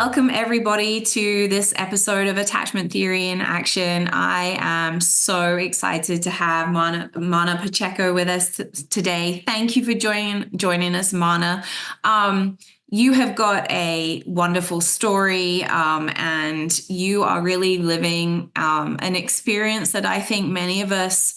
welcome everybody to this episode of Attachment Theory in Action. I am so excited to have Marna Pacheco with us today. Thank you for joining us, Marna. You have got a wonderful story, and you are really living an experience that I think many of us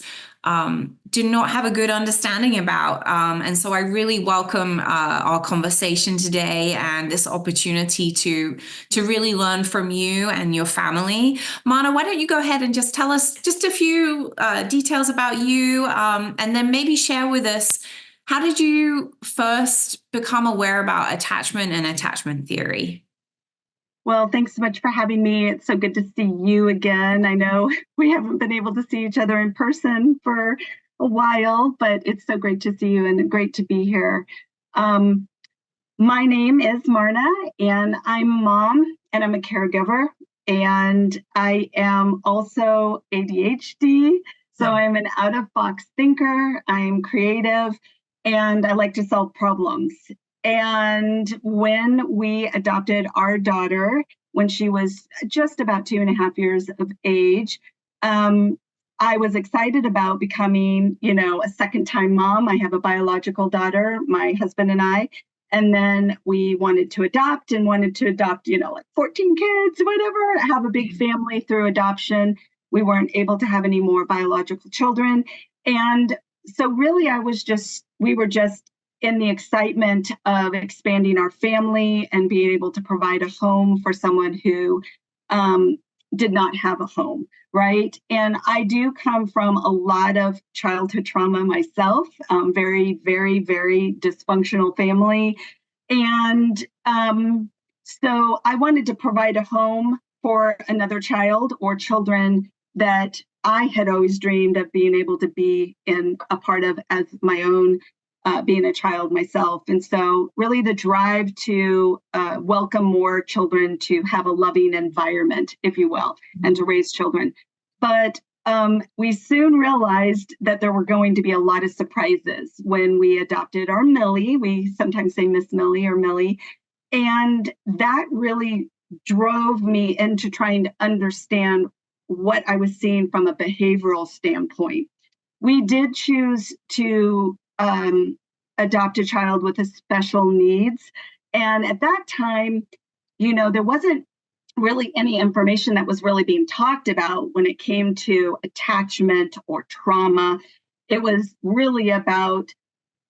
do not have a good understanding about. And so I really welcome our conversation today and this opportunity to really learn from you and your family. Marna, why don't you go ahead and just tell us just a few details about you, and then maybe share with us, how did you first become aware about attachment and attachment theory? Well, thanks so much for having me. It's so good to see you again. I know we haven't been able to see each other in person for a while, but it's so great to see you and great to be here. My name is Marna, and I'm a mom, and I'm a caregiver, and I am also ADHD. So I'm an out-of-box thinker, I'm creative, and I like to solve problems. And when we adopted our daughter, when she was just about 2.5 years of age, I was excited about becoming, a second-time mom. I have a biological daughter, my husband and I, and then we wanted to adopt, like 14 kids, whatever, have a big family through adoption. We weren't able to have any more biological children. And so really we were just in the excitement of expanding our family and being able to provide a home for someone who did not have a home, right? And I do come from a lot of childhood trauma myself, very, very, very dysfunctional family. And so I wanted to provide a home for another child or children that I had always dreamed of being able to be in a part of as my own, being a child myself. And so really the drive to welcome more children, to have a loving environment, if you will, and to raise children. But we soon realized that there were going to be a lot of surprises when we adopted our Millie. We sometimes say Miss Millie or Millie. And that really drove me into trying to understand what I was seeing from a behavioral standpoint. We did choose to adopt a child with a special needs. And at that time, there wasn't really any information that was really being talked about when it came to attachment or trauma. It was really about,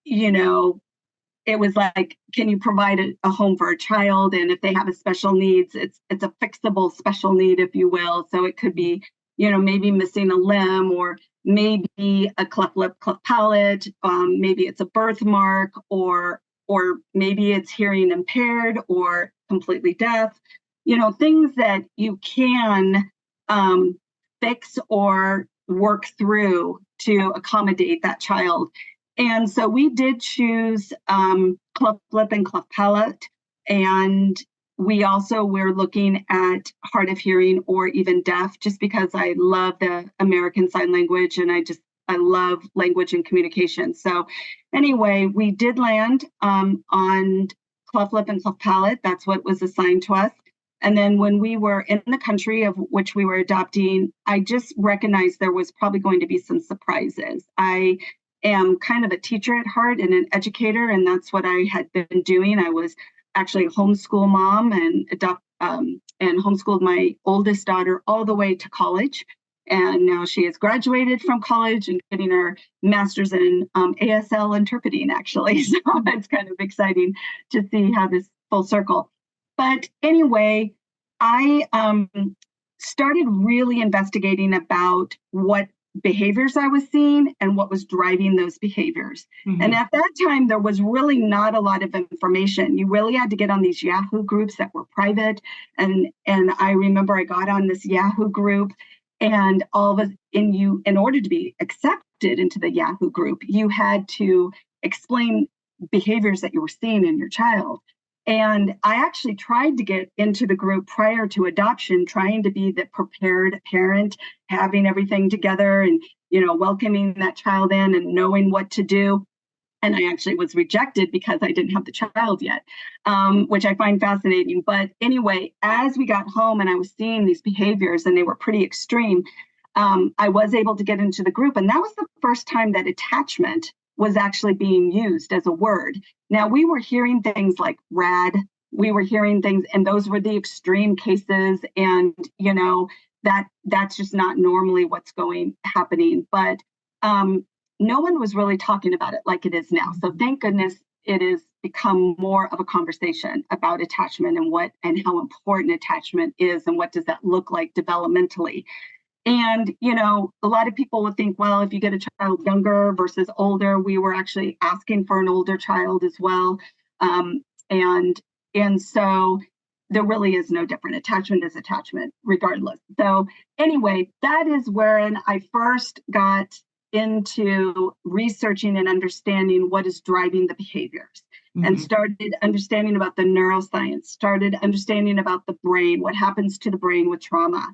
it was like, can you provide a home for a child? And if they have a special needs, it's a fixable special need, if you will. So it could be, maybe missing a limb, or maybe a cleft lip, cleft palate. Maybe it's a birthmark, or maybe it's hearing impaired or completely deaf. Things that you can fix or work through to accommodate that child. And so we did choose cleft lip and cleft palate. And we also were looking at hard of hearing or even deaf, just because I love the American Sign Language and I love language and communication. So anyway, we did land on cleft lip and cleft palate. That's what was assigned to us. And then when we were in the country of which we were adopting, I just recognized there was probably going to be some surprises. I am kind of a teacher at heart and an educator, and that's what I had been doing. I was actually a homeschool mom and homeschooled my oldest daughter all the way to college. And now she has graduated from college and getting her master's in ASL interpreting, actually. So it's kind of exciting to see how this full circle. But anyway, I started really investigating about what behaviors I was seeing and what was driving those behaviors. Mm-hmm. And at that time, there was really not a lot of information. You really had to get on these Yahoo groups that were private. And I remember I got on this Yahoo group, and in order to be accepted into the Yahoo group, you had to explain behaviors that you were seeing in your child. And I actually tried to get into the group prior to adoption, trying to be the prepared parent, having everything together and, welcoming that child in and knowing what to do. And I actually was rejected because I didn't have the child yet, which I find fascinating. But anyway, as we got home and I was seeing these behaviors and they were pretty extreme, I was able to get into the group. And that was the first time that attachment was actually being used as a word. Now, we were hearing things like rad. We were hearing things, and those were the extreme cases. And, that's just not normally what's happening. But no one was really talking about it like it is now. So thank goodness it has become more of a conversation about attachment and how important attachment is and what does that look like developmentally. And, a lot of people would think, well, if you get a child younger versus older, we were actually asking for an older child as well. And so there really is no different. Attachment is attachment regardless. So anyway, that is when I first got into researching and understanding what is driving the behaviors, and started understanding about the neuroscience, started understanding about the brain, what happens to the brain with trauma.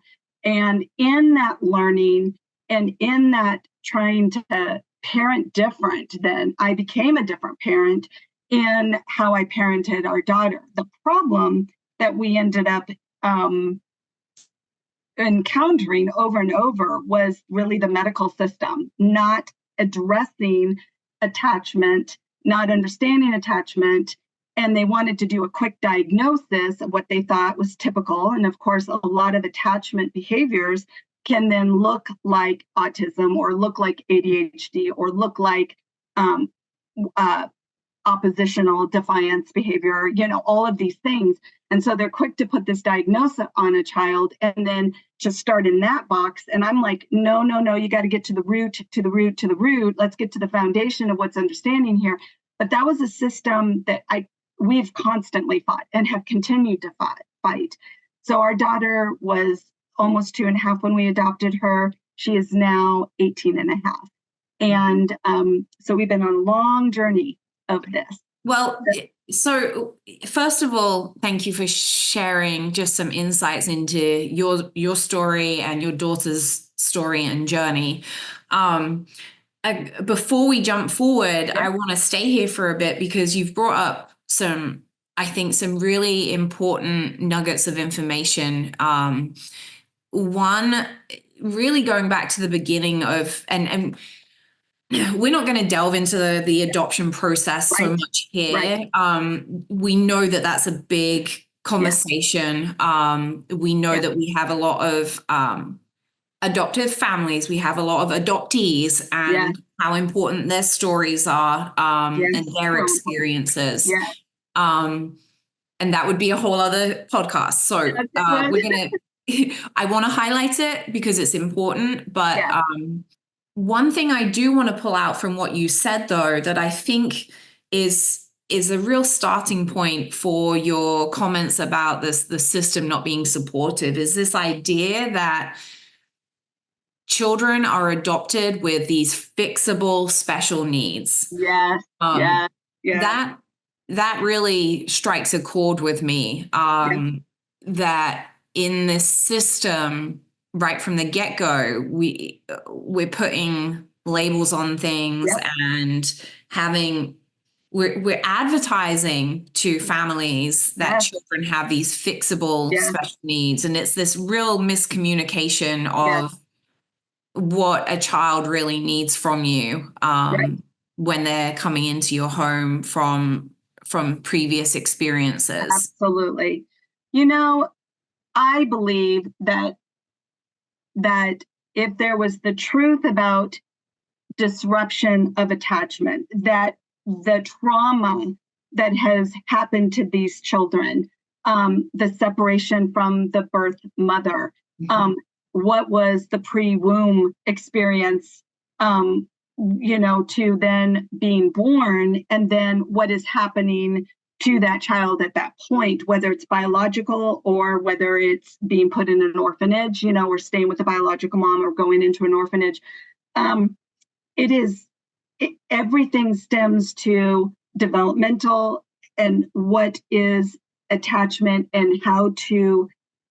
And in that learning and in that trying to parent different, then I became a different parent in how I parented our daughter. The problem that we ended up encountering over and over was really the medical system not addressing attachment, not understanding attachment. And they wanted to do a quick diagnosis of what they thought was typical. And of course, a lot of attachment behaviors can then look like autism or look like ADHD or look like oppositional defiance behavior, all of these things. And so they're quick to put this diagnosis on a child and then just start in that box. And I'm like, no, you got to get to the root, to the root, to the root. Let's get to the foundation of what's understanding here. But that was a system that we've constantly fought and have continued to fight. So our daughter was almost 2.5 when we adopted her. She is now 18.5. And so we've been on a long journey of this. Well, so first of all, thank you for sharing just some insights into your story and your daughter's story and journey. Before we jump forward, I want to stay here for a bit because you've brought up some really important nuggets of information. One, really going back to the beginning of, and we're not going to delve into the adoption process so much here. Right. We know that that's a big conversation. We know that we have a lot of adoptive families. We have a lot of adoptees and how important their stories are and their experiences. And that would be a whole other podcast. So we're going to, I want to highlight it because it's important, but one thing I do want to pull out from what you said, though, that I think is a real starting point for your comments about the system not being supportive is this idea that children are adopted with these fixable special needs. That really strikes a chord with me. That in this system, right from the get-go, we're putting labels on things and we're advertising to families that children have these fixable special needs, and it's this real miscommunication of what a child really needs from you when they're coming into your home from previous experiences. Absolutely. I believe that if there was the truth about disruption of attachment, that the trauma that has happened to these children, the separation from the birth mother, what was the pre-womb experience, to then being born, and then what is happening to that child at that point, whether it's biological or whether it's being put in an orphanage, or staying with the biological mom or going into an orphanage. Everything stems to developmental and what is attachment and how to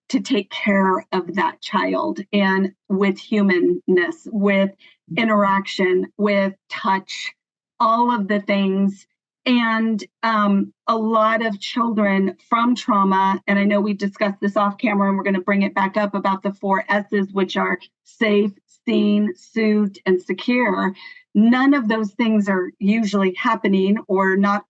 take care of that child, and with humanness, with interaction, with touch, all of the things. And a lot of children from trauma, and I know we discussed this off camera and we're going to bring it back up about the 4 S's, which are safe, seen, soothed, and secure. None of those things are usually happening or not,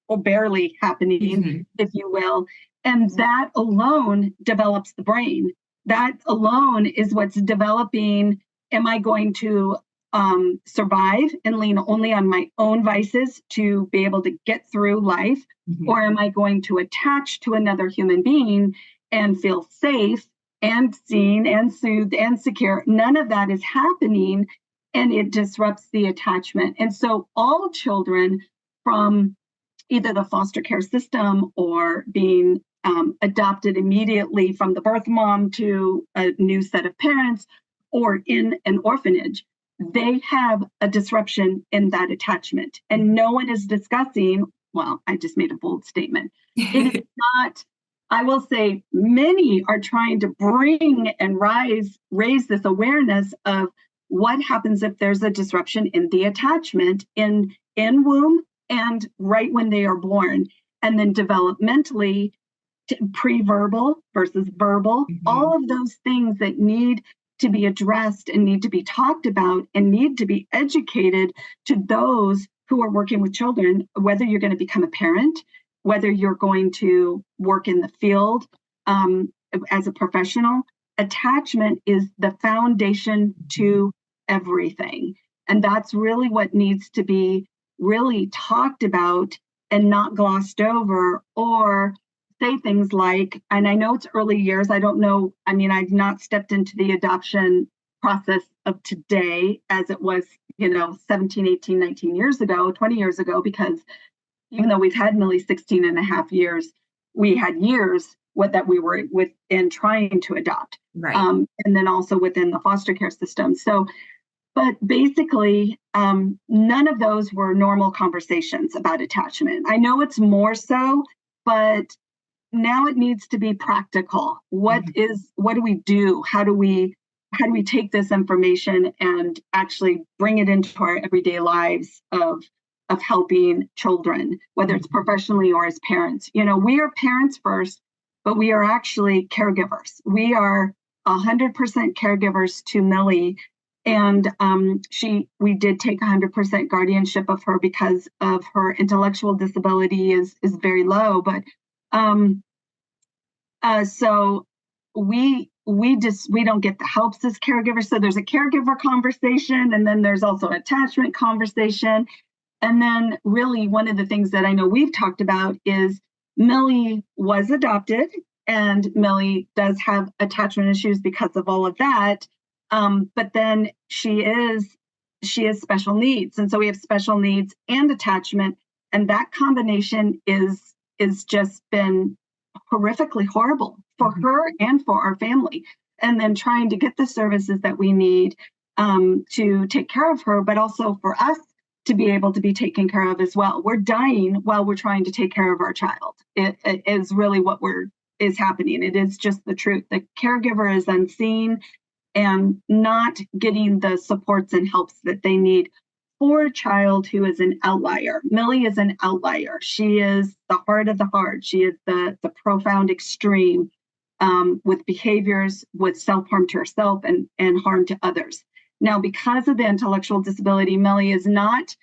or barely happening, if you will. And that alone develops the brain. That alone is what's developing. Am I going to survive and lean only on my own vices to be able to get through life? Or am I going to attach to another human being and feel safe and seen and soothed and secure? None of that is happening, and it disrupts the attachment. And so all children from either the foster care system or being adopted immediately from the birth mom to a new set of parents or in an orphanage, they have a disruption in that attachment. And no one is discussing, well, I just made a bold statement. It is not, I will say many are trying to bring and raise this awareness of what happens if there's a disruption in the attachment in womb and right when they are born, and then developmentally, pre-verbal versus verbal, all of those things that need to be addressed and need to be talked about and need to be educated to those who are working with children, whether you're going to become a parent, whether you're going to work in the field as a professional. Attachment is the foundation to everything. And that's really what needs to be really talked about and not glossed over, or say things like, and I know it's early years, I don't know, I mean, I've not stepped into the adoption process of today as it was, 17, 18, 19 years ago, 20 years ago, because even though we've had Millie 16 and a half years, we had years that we were within trying to adopt. Right. And then also within the foster care system. So, but basically, none of those were normal conversations about attachment. I know it's more so, but now it needs to be practical. What do we do? How do we take this information and actually bring it into our everyday lives of helping children, whether it's professionally or as parents? We are parents first, but we are actually caregivers. We are 100% caregivers to Millie. And we did take 100% guardianship of her because of her intellectual disability is very low. But so we don't get the helps as caregivers. So there's a caregiver conversation, and then there's also an attachment conversation. And then really one of the things that I know we've talked about is Millie was adopted, and Millie does have attachment issues because of all of that. But then she is special needs. And so we have special needs and attachment. And that combination is just been horrifically horrible for her and for our family. And then trying to get the services that we need to take care of her, but also for us to be able to be taken care of as well. We're dying while we're trying to take care of our child. It is really what is happening. It is just the truth. The caregiver is unseen and not getting the supports and helps that they need for a child who is an outlier. Millie is an outlier. She is the heart of the heart. She is the profound extreme with behaviors, with self-harm to herself and harm to others. Now, because of the intellectual disability, Millie is not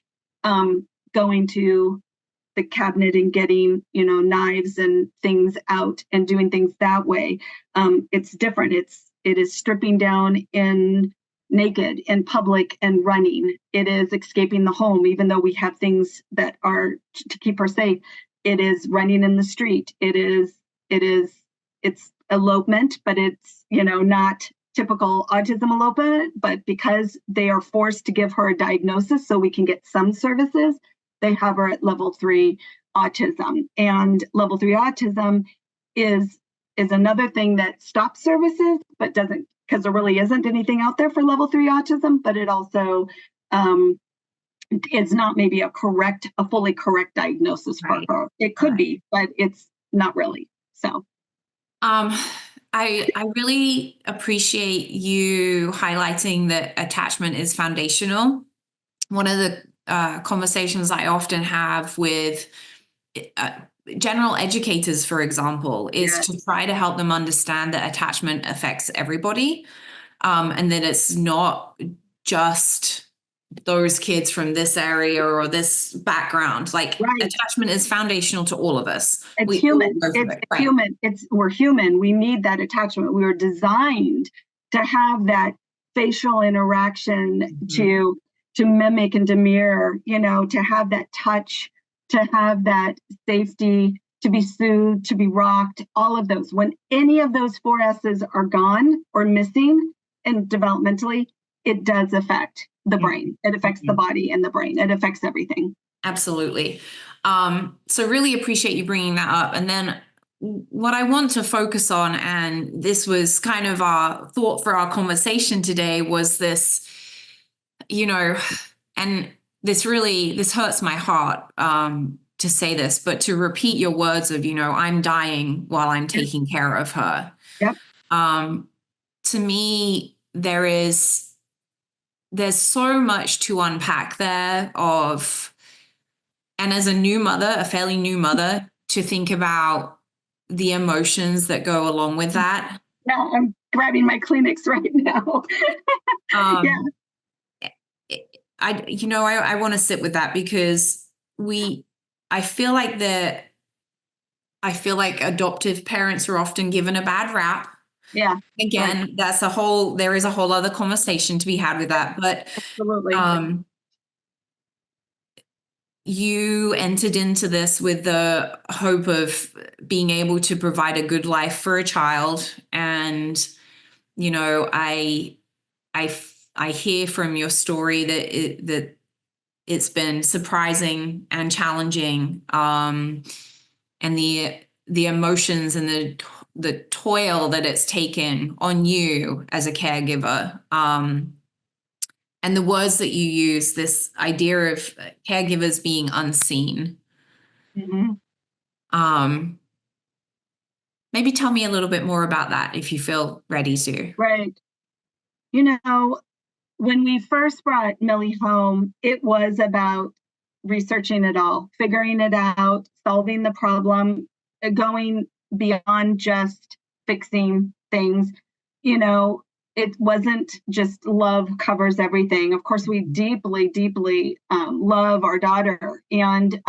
going to the cabinet and getting, knives and things out and doing things that way. It's different. It is stripping down in naked in public and running. It is escaping the home, even though we have things that are to keep her safe. It is running in the street. It's elopement, but it's, not typical autism elopement, but because they are forced to give her a diagnosis so we can get some services, they have her at level 3 autism. And level 3 autism is another thing that stops services, but doesn't, because there really isn't anything out there for level 3 autism, but it also is not maybe a fully correct diagnosis for her. It could be, but it's not really. So I really appreciate you highlighting that attachment is foundational. One of the conversations I often have with general educators, for example, is to try to help them understand that attachment affects everybody, and that it's not just those kids from this area or this background. Like attachment is foundational to all of us. It's human. Human. We're human. We need that attachment. We were designed to have that facial interaction, to mimic and to mirror, to have that touch, to have that safety, to be soothed, to be rocked, all of those. When any of those 4 S's are gone or missing and developmentally, it does affect the brain. It affects the body and the brain. It affects everything. Absolutely. So really appreciate you bringing that up. And then what I want to focus on, and this was kind of our thought for our conversation today, was this, and this hurts my heart to say this, but to repeat your words of, I'm dying while I'm taking care of her. Yep. To me, there's so much to unpack there and as a fairly new mother, to think about the emotions that go along with that. Yeah, I'm grabbing my Kleenex right now. I want to sit with that, because I feel like adoptive parents are often given a bad rap. Yeah. Again, there is a whole other conversation to be had with that. But absolutely. You entered into this with the hope of being able to provide a good life for a child. And, I hear from your story that it's been surprising and challenging. And the emotions and the toil that it's taken on you as a caregiver, and the words that you use, this idea of caregivers being unseen. Maybe tell me a little bit more about that if you feel ready to. Right. When we first brought Millie home, it was about researching it all, figuring it out, solving the problem, going beyond just fixing things. It wasn't just love covers everything. Of course, we deeply, deeply love our daughter, and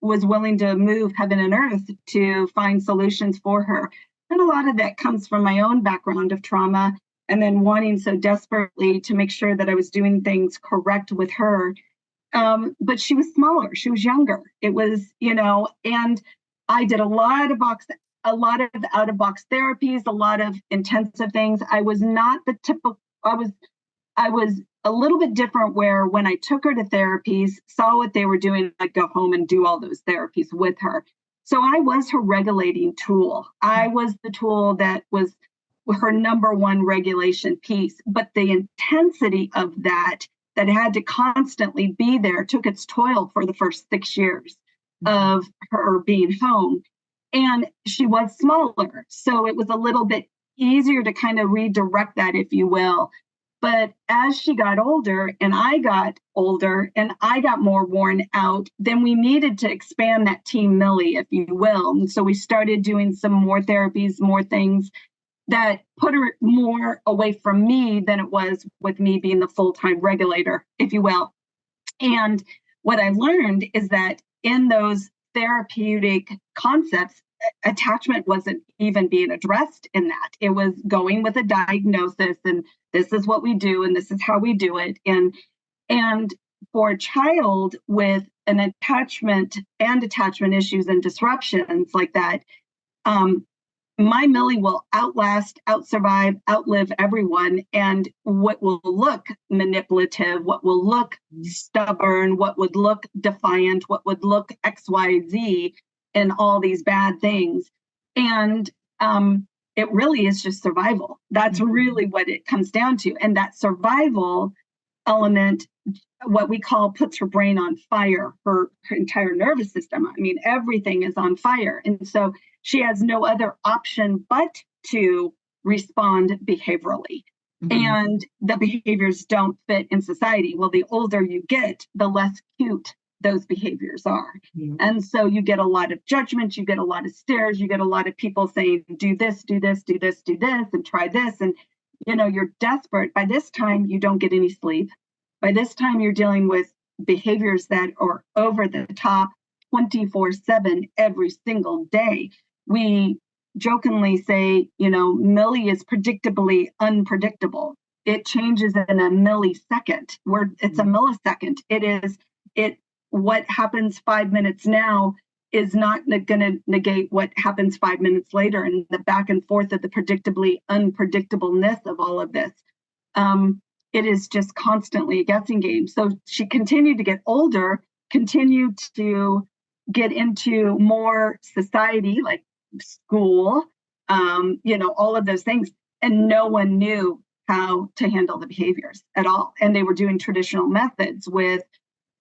was willing to move heaven and earth to find solutions for her. And a lot of that comes from my own background of trauma, and then wanting so desperately to make sure that I was doing things correct with her. But she was smaller, she was younger. It was, and I did a lot of out-of-box therapies, a lot of intensive things. I was not the typical, I was a little bit different, where when I took her to therapies, saw what they were doing, I'd go home and do all those therapies with her. So I was her regulating tool. I was the tool that was her number one regulation piece. But the intensity of that had to constantly be there took its toll for the first 6 years of her being home. And she was smaller, so it was a little bit easier to kind of redirect that, if you will. But as she got older and I got older and I got more worn out, then we needed to expand that team Millie, if you will. And so we started doing some more therapies, more things that put her more away from me than it was with me being the full-time regulator, if you will. And what I learned is that in those therapeutic concepts, attachment wasn't even being addressed in that. It was going with a diagnosis, and this is what we do, and this is how we do it. And for a child with an attachment issues and disruptions like that, my Millie will outlast, outsurvive, outlive everyone. And what will look manipulative, what will look stubborn, what would look defiant, what would look XYZ, and all these bad things. And it really is just survival. That's really what it comes down to. And that survival element, what we call, puts her brain on fire, her entire nervous system. I mean, everything is on fire. And so she has no other option but to respond behaviorally. and the behaviors don't fit in society. Well, the older you get, the less cute those behaviors are. And so you get a lot of judgment, you get a lot of stares, you get a lot of people saying, do this, do this, do this, do this, and try this. And, you're desperate. By this time, you don't get any sleep. By this time, you're dealing with behaviors that are over the top 24/7 every single day. We jokingly say, Millie is predictably unpredictable. It changes in a millisecond. It's a millisecond. What happens 5 minutes now is not going to negate what happens 5 minutes later, and the back and forth of the predictably unpredictableness of all of this. It is just constantly a guessing game. So she continued to get older, continued to get into more society, like school, all of those things. And no one knew how to handle the behaviors at all. And they were doing traditional methods with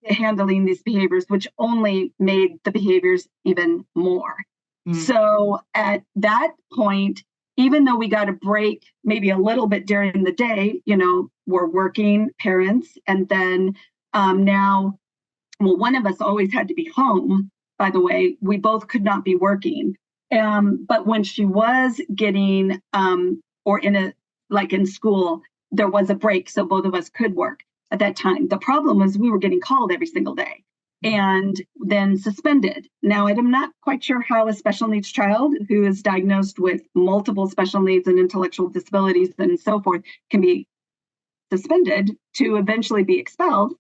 handling these behaviors, which only made the behaviors even more. So at that point, even though we got a break maybe a little bit during the day, we're working parents. And then now, one of us always had to be home, by the way. We both could not be working. But when she was getting, or in school, there was a break, so both of us could work at that time. The problem was we were getting called every single day and then suspended. Now, I'm not quite sure how a special needs child who is diagnosed with multiple special needs and intellectual disabilities and so forth can be suspended to eventually be expelled.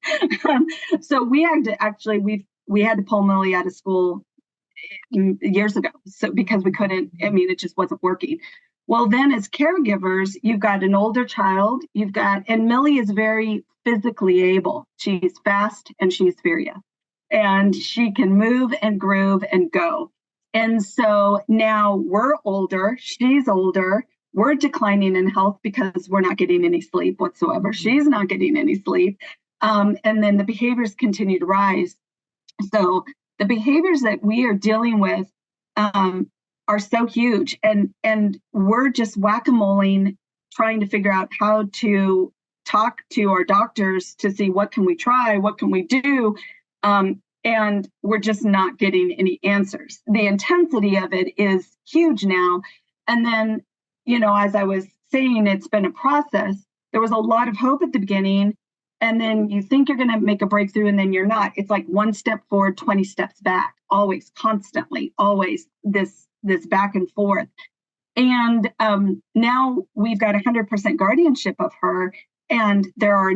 So we had to we had to pull Millie out of school years ago. So because we couldn't, it just wasn't working. Well, then as caregivers, you've got an older child, and Millie is very physically able. She's fast and she's furious, and she can move and groove and go. And so now we're older, she's older, we're declining in health because we're not getting any sleep whatsoever. She's not getting any sleep. And then the behaviors continue to rise. So the behaviors that we are dealing with are so huge, and we're just whack-a-moling, trying to figure out how to talk to our doctors to see what can we try, what can we do, and we're just not getting any answers. The intensity of it is huge now. And then, as I was saying, it's been a process. There was a lot of hope at the beginning, and then you think you're going to make a breakthrough, and then you're not. It's like one step forward, 20 steps back, always, constantly, always this back and forth. And now we've got 100% guardianship of her, and there's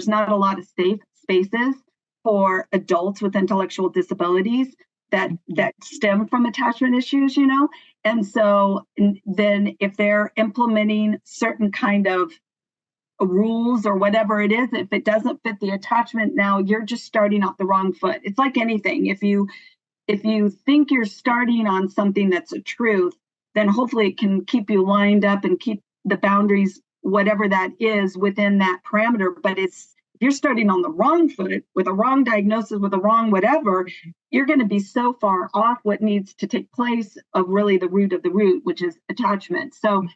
not a lot of safe spaces for adults with intellectual disabilities that stem from attachment issues, And so then if they're implementing certain kind of rules or whatever it is, if it doesn't fit the attachment, now you're just starting off the wrong foot. It's like anything. If you think you're starting on something that's a truth, then hopefully it can keep you lined up and keep the boundaries, whatever that is, within that parameter. But if you're starting on the wrong foot with a wrong diagnosis, with a wrong whatever, you're going to be so far off what needs to take place of really the root of the root, which is attachment. So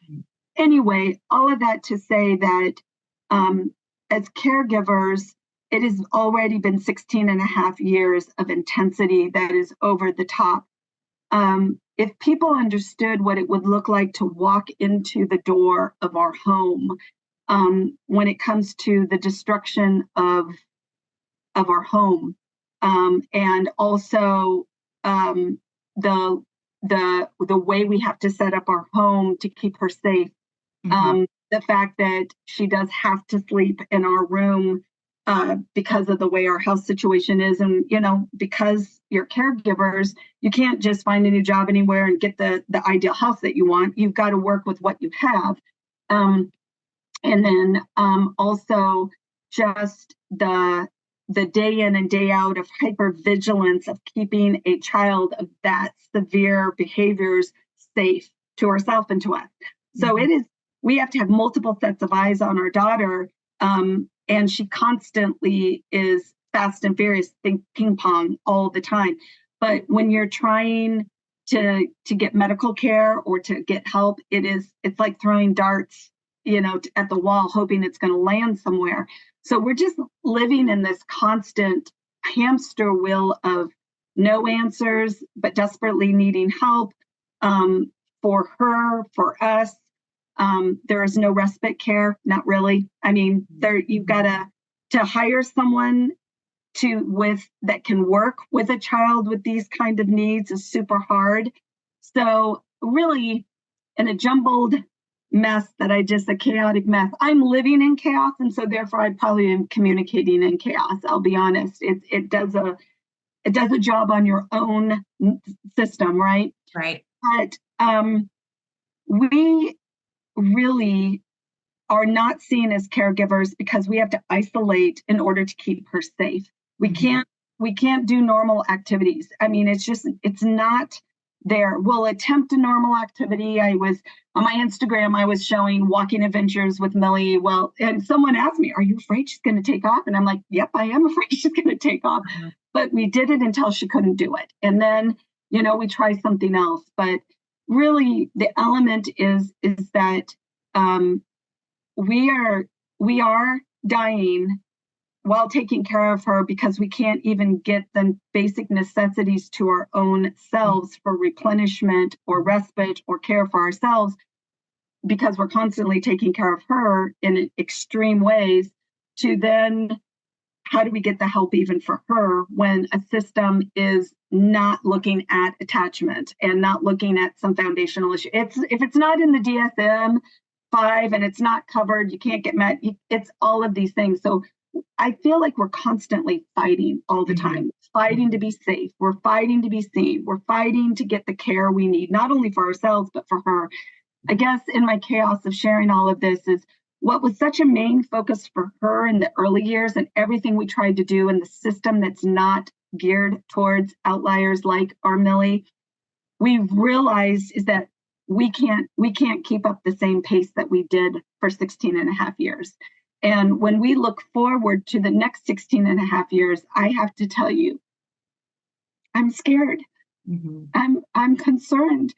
anyway, all of that to say that as caregivers, it has already been 16 and a half years of intensity that is over the top. If people understood what it would look like to walk into the door of our home, when it comes to the destruction of our home, and also the way we have to set up our home to keep her safe, the fact that she does have to sleep in our room because of the way our health situation is. And, because you're caregivers, you can't just find a new job anywhere and get the ideal house that you want. You've got to work with what you have. And then also just the day in and day out of hypervigilance of keeping a child of that severe behaviors safe to herself and to us. So we have to have multiple sets of eyes on our daughter. And she constantly is fast and furious, think ping pong all the time. But when you're trying to get medical care or to get help, it's like throwing darts, at the wall, hoping it's going to land somewhere. So we're just living in this constant hamster wheel of no answers, but desperately needing help, for her, for us. There is no respite care, not really. I mean, you've got to hire someone that can work with a child with these kind of needs is super hard. So really, in a jumbled mess a chaotic mess. I'm living in chaos, and so therefore I probably am communicating in chaos. I'll be honest. It does a job on your own system, right? Right. But we really are not seen as caregivers because we have to isolate in order to keep her safe. We can't do normal activities. I mean, it's not there. We'll attempt a normal activity. On my Instagram, I was showing walking adventures with Millie. Well, and someone asked me, "Are you afraid she's going to take off?" And I'm like, "Yep, I am afraid she's going to take off." Mm-hmm. But we did it until she couldn't do it. And then, we try something else. But really the element is that we are dying while taking care of her because we can't even get the basic necessities to our own selves for replenishment or respite or care for ourselves, because we're constantly taking care of her in extreme ways. To then, how do we get the help even for her when a system is not looking at attachment and not looking at some foundational issue? If it's not in the DSM-5 and it's not covered, you can't get met. It's all of these things. So I feel like we're constantly fighting all the time, fighting to be safe. We're fighting to be seen. We're fighting to get the care we need, not only for ourselves, but for her. I guess in my chaos of sharing all of this is what was such a main focus for her in the early years, and everything we tried to do in the system that's not geared towards outliers like our Millie, we've realized is that we can't keep up the same pace that we did for 16 and a half years. And when we look forward to the next 16 and a half years, I have to tell you, I'm scared. I'm concerned.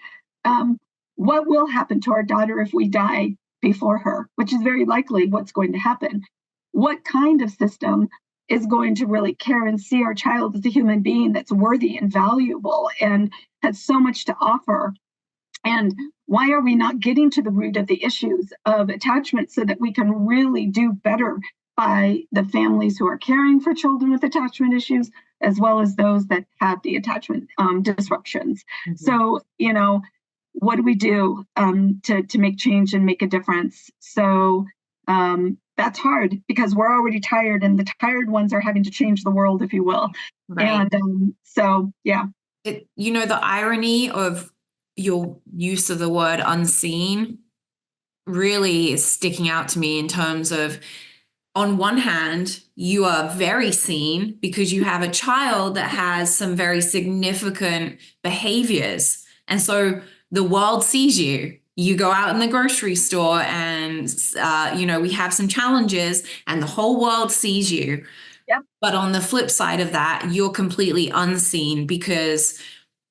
What will happen to our daughter if we die before her, which is very likely what's going to happen? What kind of system is going to really care and see our child as a human being that's worthy and valuable and has so much to offer? And why are we not getting to the root of the issues of attachment so that we can really do better by the families who are caring for children with attachment issues, as well as those that have the attachment disruptions? So, what do we do to make change and make a difference? So that's hard because we're already tired, and the tired ones are having to change the world, if you will. Right. And so, yeah. The irony of your use of the word unseen really is sticking out to me in terms of, on one hand, you are very seen because you have a child that has some very significant behaviors. And so the world sees you. You go out in the grocery store and, we have some challenges and the whole world sees you. Yep. But on the flip side of that, you're completely unseen because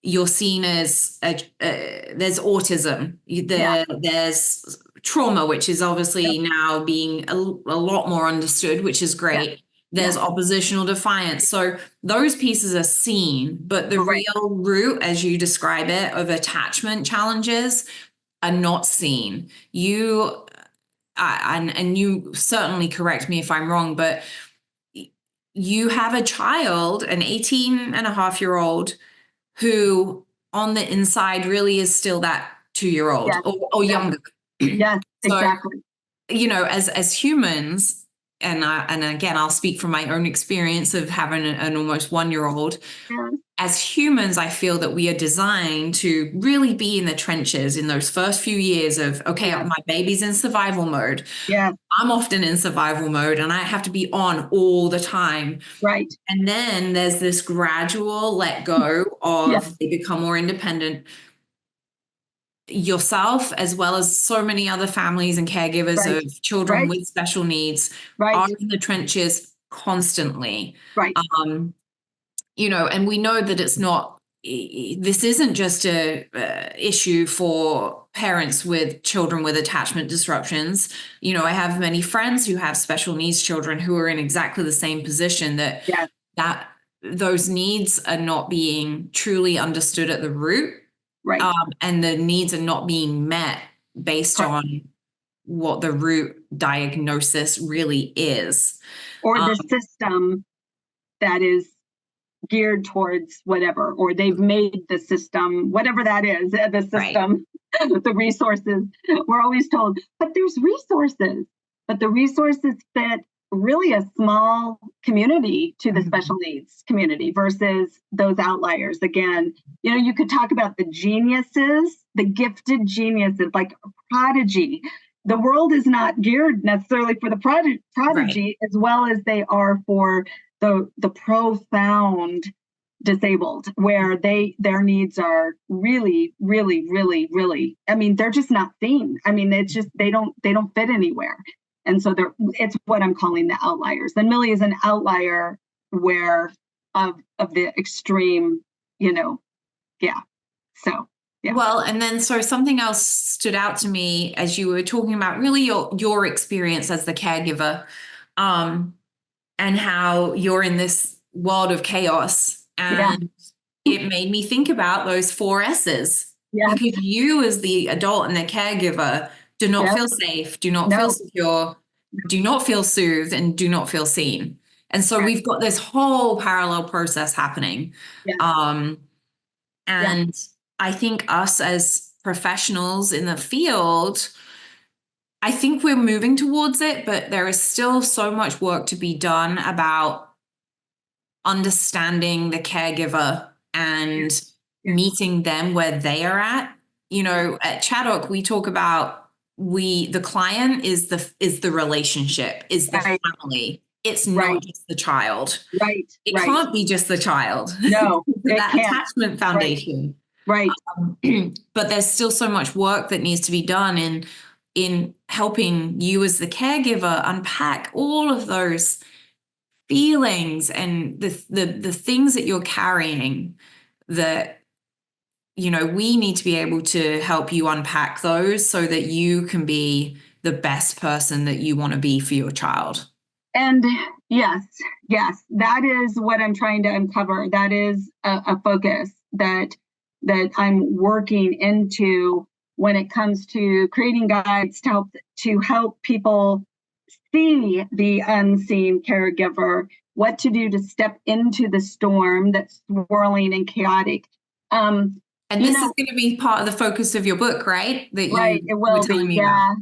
you're seen as there's autism, there's trauma, which is obviously now being a lot more understood, which is great. There's oppositional defiance. So those pieces are seen, but the real root, as you describe it, of attachment challenges are not seen. And you certainly correct me if I'm wrong, but you have a child, an 18-and-a-half-year-old, who on the inside really is still that 2-year-old or younger. Yes, exactly. So, as humans, and again, I'll speak from my own experience of having an almost 1-year-old. As humans, I feel that we are designed to really be in the trenches in those first few years of, my baby's in survival mode. Yeah. I'm often in survival mode and I have to be on all the time. Right. And then there's this gradual let go of they become more independent. Yourself, as well as so many other families and caregivers of children with special needs, are in the trenches constantly. Right. And we know that it's not this isn't just a issue for parents with children with attachment disruptions. You know, I have many friends who have special needs children who are in exactly the same position, that Yes. that those needs are not being truly understood at the root, Right. and the needs are not being met based Correct. on what the root diagnosis really is, or the system that is geared towards whatever, or they've made the system, whatever that is, the system, right. The resources. We're always told, but there's resources, but the resources fit really a small community to the special needs community versus those outliers. Again, you know, you could talk about the geniuses, the gifted geniuses, like a prodigy. The world is not geared necessarily for the prodigy, right. As well as they are for the profound disabled, where their needs are really, really, really, really, I mean, they're just not seen. I mean, it's just they don't fit anywhere. And so it's what I'm calling the outliers. And Millie is an outlier where of the extreme, you know, yeah. So yeah. Well, and then so something else stood out to me as you were talking about really your experience as the caregiver, and how you're in this world of chaos. And it made me think about those 4 S's. Yeah. Because you as the adult and the caregiver do not feel safe, do not feel secure, do not feel soothed, and do not feel seen. And so we've got this whole parallel process happening. And I think us as professionals in the field, I think we're moving towards it, but there is still so much work to be done about understanding the caregiver and meeting them where they are at. You know, at Chaddock, we talk about the client is the relationship, is the family. It's not just the child. Right. It can't be just the child. No, that attachment foundation. Right. But there's still so much work that needs to be done in helping you as the caregiver unpack all of those feelings and the things that you're carrying, that, you know, we need to be able to help you unpack those so that you can be the best person that you want to be for your child. And yes, that is what I'm trying to uncover. That is a focus that I'm working into when it comes to creating guides to help people see the unseen caregiver, what to do to step into the storm that's swirling and chaotic. And this is going to be part of the focus of your book, right? It will be.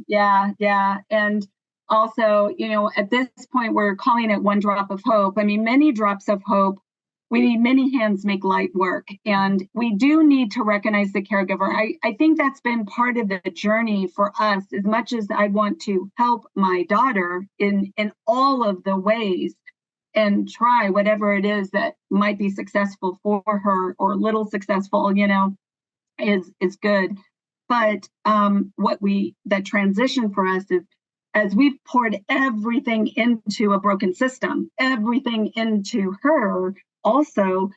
Yeah. And also, you know, at this point, we're calling it one drop of hope. I mean, many drops of hope. We need many hands make light work. And we do need to recognize the caregiver. I think that's been part of the journey for us, as much as I want to help my daughter in all of the ways and try whatever it is that might be successful for her, or little successful, you know, is good. But that transition for us is, as we've poured everything into a broken system, everything into her, also,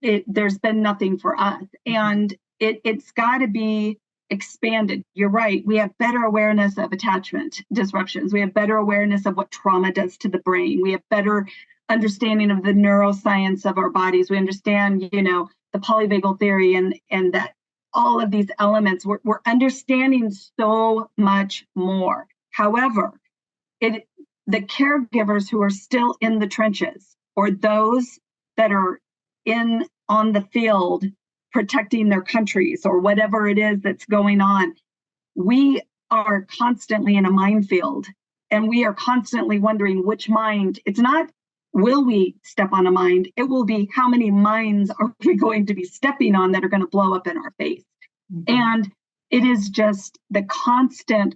there's been nothing for us. And it's got to be expanded. You're right. We have better awareness of attachment disruptions. We have better awareness of what trauma does to the brain. We have better understanding of the neuroscience of our bodies. We understand, you know, the polyvagal theory and that all of these elements. We're understanding so much more. However, the caregivers who are still in the trenches, or those that are on the field protecting their countries, or whatever it is that's going on, we are constantly in a minefield, and we are constantly wondering which mind. It's not, will we step on a mind? It will be, how many mines are we going to be stepping on that are going to blow up in our face? Mm-hmm. And it is just the constant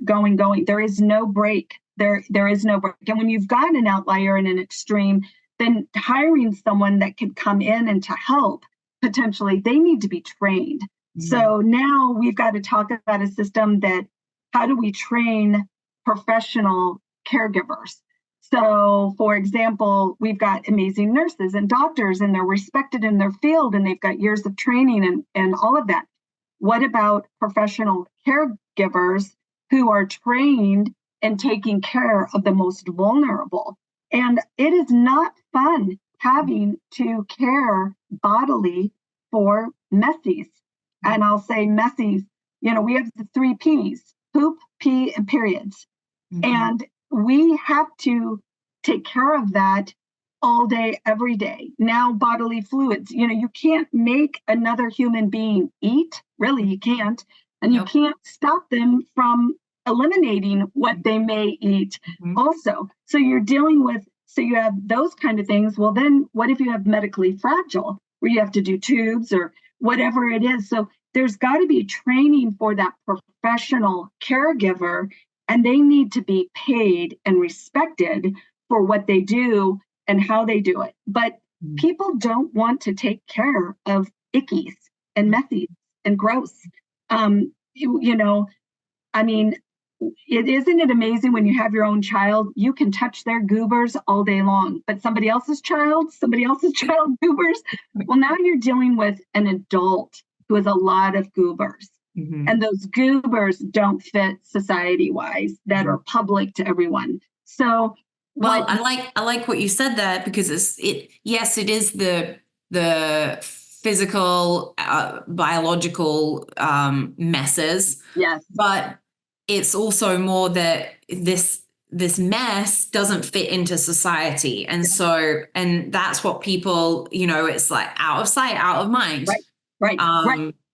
going. There is no break. There is no break. And when you've got an outlier and an extreme, then hiring someone that could come in and to help, potentially, they need to be trained. Mm-hmm. So now we've got to talk about a system that, how do we train professional caregivers So, for example, we've got amazing nurses and doctors, and they're respected in their field, and they've got years of training and all of that. What about professional caregivers who are trained in taking care of the most vulnerable? And it is not fun having to care bodily for messies. And I'll say messies, we have the 3 P's: poop, pee, and periods. And we have to take care of that all day, every day. Now, bodily fluids, you can't make another human being eat. Really, you can't. And you can't stop them from eliminating what they may eat also. So you're dealing with, so you have those kind of things. Well, then what if you have medically fragile, where you have to do tubes or whatever it is? So there's got to be training for that professional caregiver, and they need to be paid and respected for what they do and how they do it. But people don't want to take care of ickies and messies and gross. Isn't it amazing when you have your own child, you can touch their goobers all day long, but somebody else's child goobers. Well, now you're dealing with an adult who has a lot of goobers. And those goobers don't fit society-wise, that are public to everyone. So, well, I like what you said there, because it is the physical, biological messes. Yes, but it's also more that this mess doesn't fit into society, and that's what people, it's like out of sight, out of mind. Right.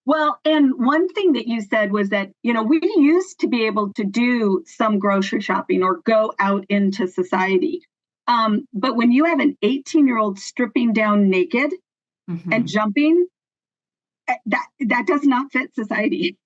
Well, and one thing that you said was that, we used to be able to do some grocery shopping or go out into society. But when you have an 18-year-old stripping down naked and jumping, that does not fit society.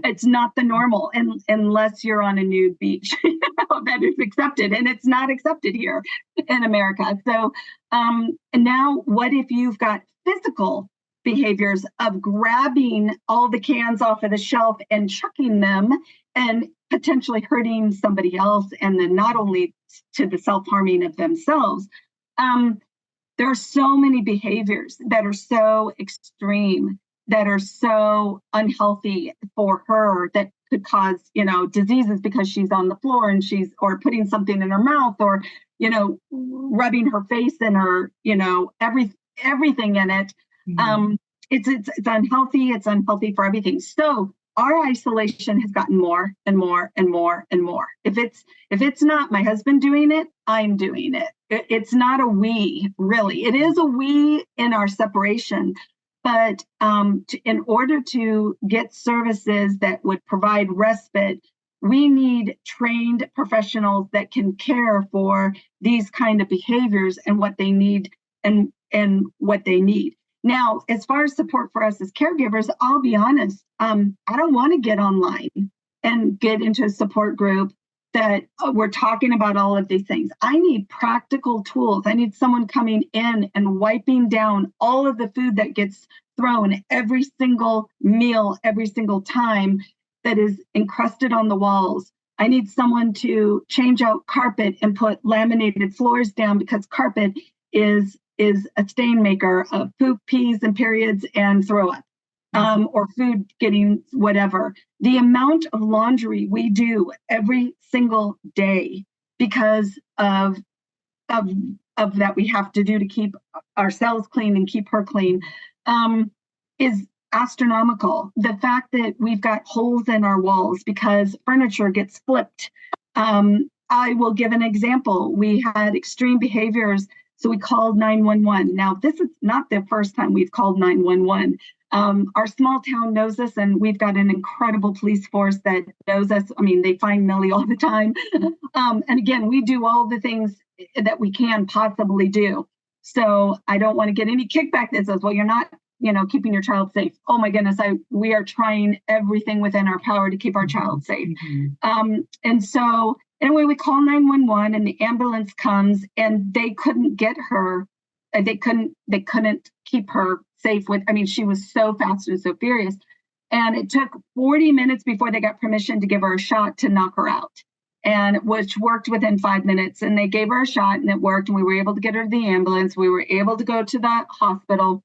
It's not the normal, unless you're on a nude beach, that is accepted, and it's not accepted here in America. So, and now what if you've got physical behaviors of grabbing all the cans off of the shelf and chucking them and potentially hurting somebody else, and then not only to the self-harming of themselves. There are so many behaviors that are so extreme, that are so unhealthy for her, that could cause, diseases because she's on the floor and or putting something in her mouth, or, rubbing her face in her, everything in it. It's unhealthy. It's unhealthy for everything. So our isolation has gotten more and more and more and more. If it's not my husband doing it, I'm doing it. It's not a we, really. It is a we in our separation. But in order to get services that would provide respite, we need trained professionals that can care for these kind of behaviors and what they need and what they need. Now, as far as support for us as caregivers, I'll be honest, I don't want to get online and get into a support group that we're talking about all of these things. I need practical tools. I need someone coming in and wiping down all of the food that gets thrown every single meal, every single time, that is encrusted on the walls. I need someone to change out carpet and put laminated floors down, because carpet is a stain maker of poop, pees, and periods and throw up, or food getting whatever. The amount of laundry we do every single day because of that we have to do to keep ourselves clean and keep her clean is astronomical. The fact that we've got holes in our walls because furniture gets flipped. I will give an example. We had extreme behaviors, so we called 911. Now, this is not the first time we've called 911. Our small town knows us, and we've got an incredible police force that knows us. I mean, they find Millie all the time. And again, we do all the things that we can possibly do. So I don't want to get any kickback that says, well, you're not, keeping your child safe. Oh my goodness, we are trying everything within our power to keep our child safe. And so anyway, we call 911, and the ambulance comes, and they couldn't get her. They couldn't keep her safe she was so fast and so furious. And it took 40 minutes before they got permission to give her a shot to knock her out. and which worked within 5 minutes. And they gave her a shot and it worked. And we were able to get her to the ambulance. We were able to go to the hospital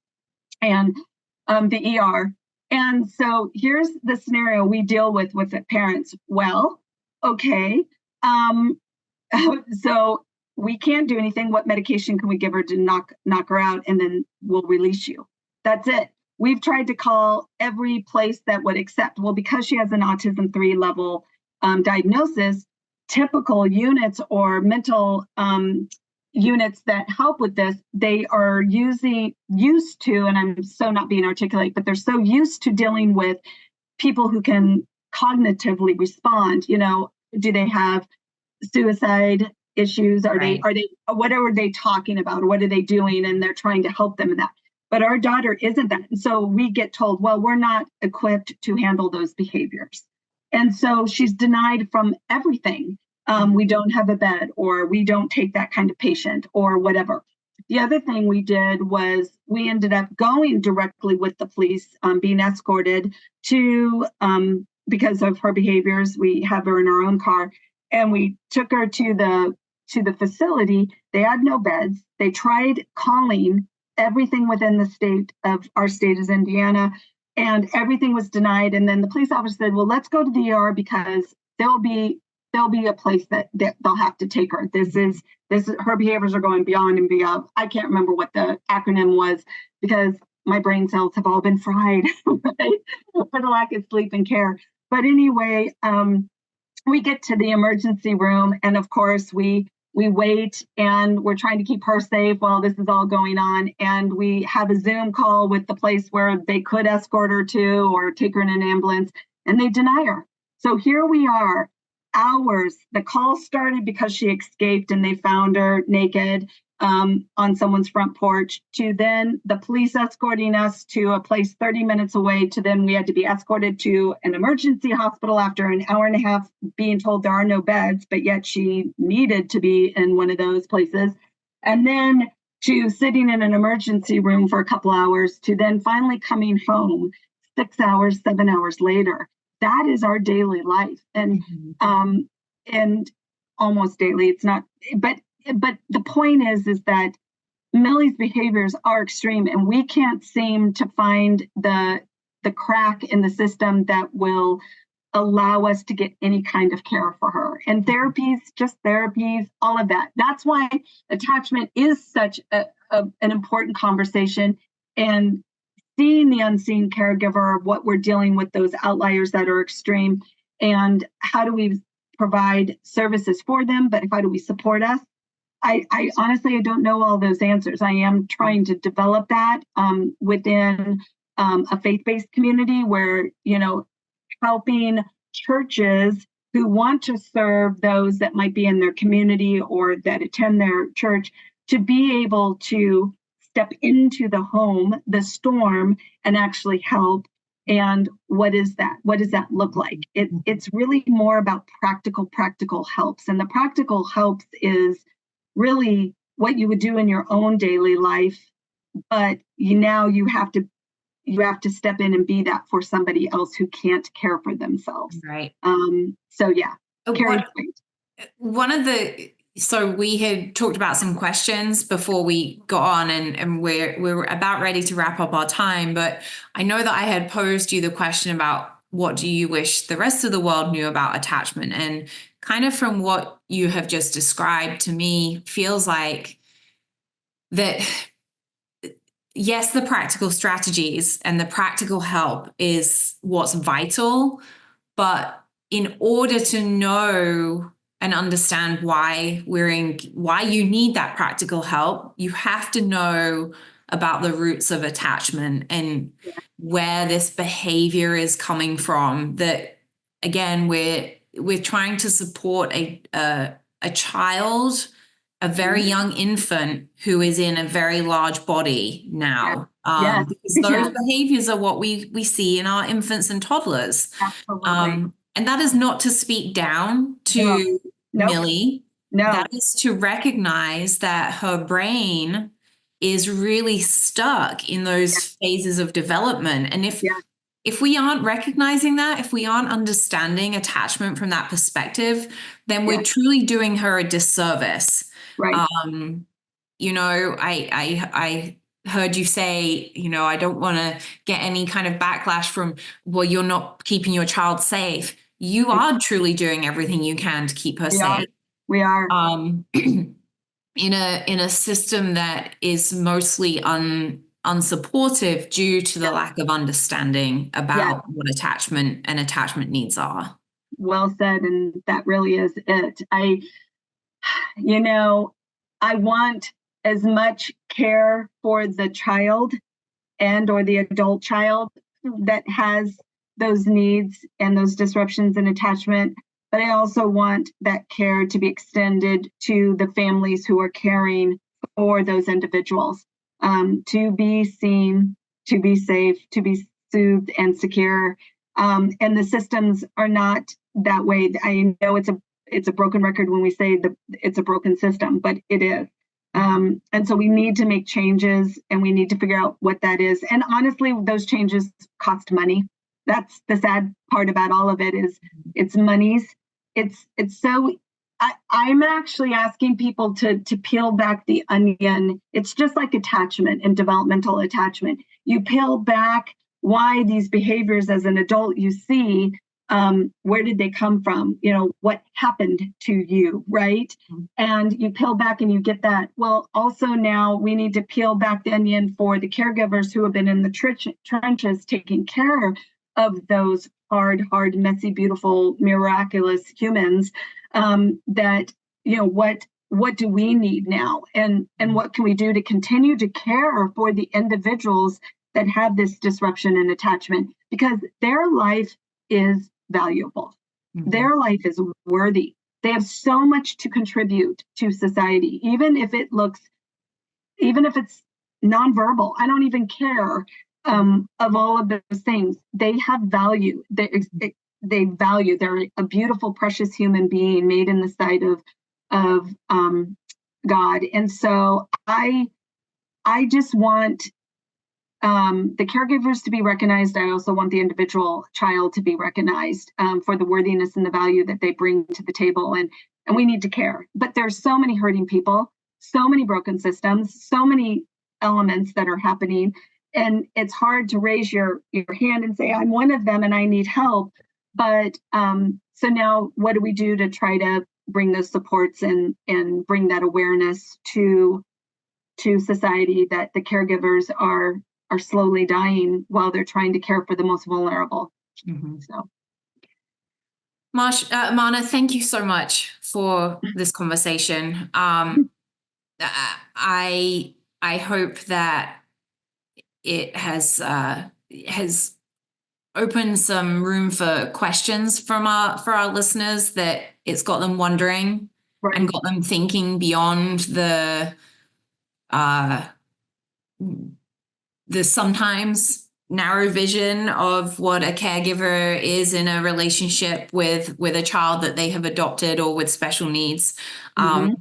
and the ER. And so here's the scenario we deal with the parents. Well, okay. So we can't do anything. What medication can we give her to knock her out? And then we'll release you. That's it. We've tried to call every place that would accept. Well, because she has an autism 3 level diagnosis, typical units or mental units that help with this, they are used to, and I'm so not being articulate, but they're so used to dealing with people who can cognitively respond. Do they have suicide issues? Are they what are they talking about? Or what are they doing? And they're trying to help them in that. But our daughter isn't that. And so we get told, well, we're not equipped to handle those behaviors. And so she's denied from everything. We don't have a bed, or we don't take that kind of patient, or whatever. The other thing we did was we ended up going directly with the police, being escorted to, because of her behaviors, we have her in our own car, and we took her to the facility. They had no beds. They tried calling everything within the state of our state is Indiana, and everything was denied. And then the police officer said, well, let's go to the ER because there'll be a place that they'll have to take her. This is her behaviors are going beyond and beyond. I can't remember what the acronym was because my brain cells have all been fried right? For the lack of sleep and care. But anyway, we get to the emergency room, and of course we wait, and we're trying to keep her safe while this is all going on. And we have a Zoom call with the place where they could escort her to or take her in an ambulance, and they deny her. So here we are, hours. The call started because she escaped and they found her naked on someone's front porch, to then the police escorting us to a place 30 minutes away, to then we had to be escorted to an emergency hospital after an hour and a half being told there are no beds, but yet she needed to be in one of those places. And then to sitting in an emergency room for a couple hours, to then finally coming home 6 hours, 7 hours later. That is our daily life. And and almost daily. It's not, but the point is that Millie's behaviors are extreme, and we can't seem to find the crack in the system that will allow us to get any kind of care for her. And therapies, all of that. That's why attachment is such an important conversation, and seeing the unseen caregiver, what we're dealing with, those outliers that are extreme, and how do we provide services for them, but how do we support us? I honestly, I don't know all those answers. I am trying to develop that within a faith-based community where, helping churches who want to serve those that might be in their community or that attend their church to be able to step into the home, the storm, and actually help. And what is that? What does that look like? It's really more about practical helps. And the practical helps is really what you would do in your own daily life, but you have to step in and be that for somebody else who can't care for themselves. Right. So yeah. So we had talked about some questions before we got on, and we're about ready to wrap up our time, but I know that I had posed you the question about what do you wish the rest of the world knew about attachment, and kind of from what you have just described to me feels like that, yes, the practical strategies and the practical help is what's vital, but in order to know and understand why you need that practical help, you have to know about the roots of attachment and where this behavior is coming from. That again, we're trying to support a child, a very young infant who is in a very large body now. Because those behaviors are what we see in our infants and toddlers. Absolutely. And that is not to speak down to Millie. No. That is to recognize that her brain is really stuck in those phases of development. And if we aren't recognizing that, if we aren't understanding attachment from that perspective, then we're truly doing her a disservice. Right. I heard you say, I don't want to get any kind of backlash from, well, you're not keeping your child safe. You are truly doing everything you can to keep her safe. We are. In a system that is mostly unsupportive due to the lack of understanding about what attachment and attachment needs are. Well said, and that really is it. I want as much care for the child and or the adult child that has those needs and those disruptions in attachment, but I also want that care to be extended to the families who are caring for those individuals, to be seen, to be safe, to be soothed and secure. And the systems are not that way. I know it's a broken record when we say it's a broken system, but it is. And so we need to make changes, and we need to figure out what that is. And honestly, those changes cost money. That's the sad part about all of it, is it's monies. I'm actually asking people to peel back the onion. It's just like attachment and developmental attachment. You peel back why these behaviors as an adult you see, where did they come from? What happened to you, right? Mm-hmm. And you peel back and you get that. Well, also now we need to peel back the onion for the caregivers who have been in the trenches taking care of those hard, messy, beautiful, miraculous humans. That what do we need now, and what can we do to continue to care for the individuals that have this disruption in attachment, because their life is valuable. Mm-hmm. Their life is worthy. They have so much to contribute to society, even if it's nonverbal. I don't even care. Of all of those things, they have value. They value. They're a beautiful, precious human being made in the sight of God. And so I just want the caregivers to be recognized. I also want the individual child to be recognized for the worthiness and the value that they bring to the table. And we need to care. But there's so many hurting people, so many broken systems, so many elements that are happening. And it's hard to raise your hand and say, I'm one of them and I need help. But so now what do we do to try to bring those supports and bring that awareness to society that the caregivers are slowly dying while they're trying to care for the most vulnerable? Mm-hmm. So, Marna, thank you so much for this conversation. I hope that it has opened some room for questions for our listeners, that it's got them wondering, right, and got them thinking beyond the sometimes narrow vision of what a caregiver is in a relationship with a child that they have adopted or with special needs. Mm-hmm.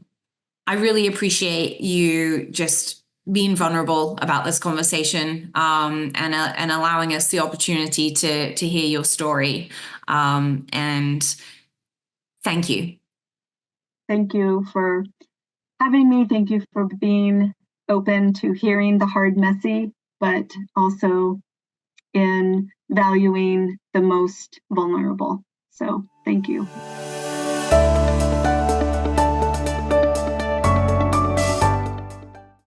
I really appreciate you just being vulnerable about this conversation, and allowing us the opportunity to hear your story. And thank you. Thank you for having me. Thank you for being open to hearing the hard, messy, but also in valuing the most vulnerable. So thank you.